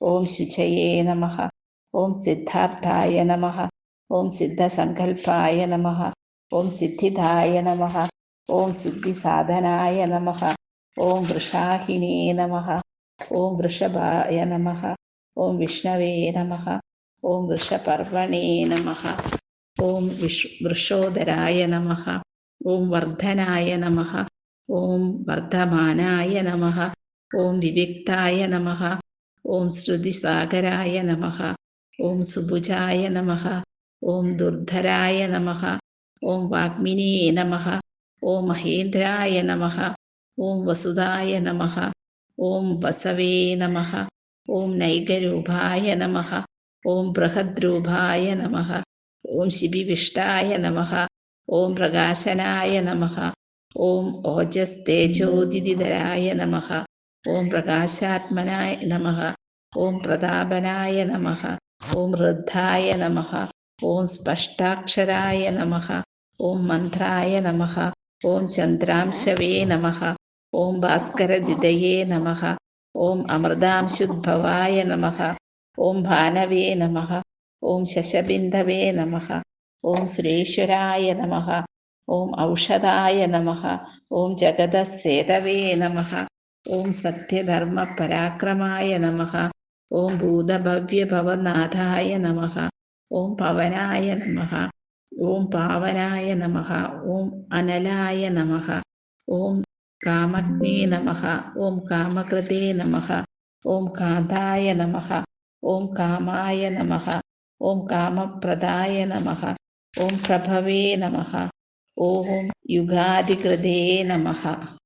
ഓം ശുചയേ നമഃ. ഓം സിദ്ധാർത്ഥായ നമഃ. ഓം സിദ്ധസങ്കൽപ്പായ നമഃ. ഓം സിദ്ധിദായ നമഃ. ഓം സിദ്ധിസാധനായ നമഃ. ഓം വൃഷാഹിനേ നമഃ. ഓം വൃഷഭായ നമഃ. ഓം വിഷ്ണവേ നമഃ. ഓം വൃഷപർവണേ നമഃ. ഓം വൃഷോദരായ നമഃ. ഓം വർദ്ധനായ നമഃ. ഓം വർദ്ധമാനായ നമഃ. ഓം വിവിക്തായ നമഃ. ഓം ശ്രുതിസാഗരായ നമഃ. ഓം സുഭുജായ നമഃ. ഓം ദുർധരായ നമഃ. ഓം വാഗ്മിനേ നമഃ. ഓം മഹേന്ദ്രായ നമഃ. ഓം വസുദായ നമഃ. ഓം വസവേ നമഃ. ഓം നൈകരൂപായ നമഃ. ഓം ബൃഹദ്രൂപായ നമഃ. ഓം ശിബിവിഷ്ടായ നമഃ. ഓം പ്രകാശനായ നമഃ. ഓം ഓജസ്തേജോദിതരായ നമഃ. ഓം പ്രകാശാത്മനായ നമഃ. ഓം പ്രതാപനായ നമഃ. ഓം ഋദ്ധായ നമഃ. ഓം സ്പഷ്ടാക്ഷരായ നമഃ. ഓം മന്ത്രായ നമഃ. ഓം ചന്ദ്രാംശവേ നമഃ. ഓം ഭാസ്കരദിതയേ നമഃ. ഓം അമൃതാംശുദ്ഭവായ നമഃ. ഓം ഭാനവേ നമഃ. ഓം ശശബിന്ദവേ നമഃ. ഓം സുരേശ്വരായ നമഃ. ഓം ഔഷധായ നമഃ. ഓം ജഗതസേതവേ നമഃ. ഓം സത്യധർമ്മപരാക്രമായ നമഃ. ഓം ഭൂതഭവ്യഭവനാഥായ നമഃ. ഓം പവനായ നമഃ. ഓം പാവനായ നമഃ. ഓം അനലായ നമഃ. ഓം കാമഗ്നേ നമഃ. ഓം കാമകൃതേ നമഃ. ഓം കാന്തായ നമഃ. ഓം കാമായ നമഃ. ഓം കാമപ്രദായ നമഃ. ഓം പ്രഭവേ നമഃ. ഓം യുഗാധികൃതേ നമഃ.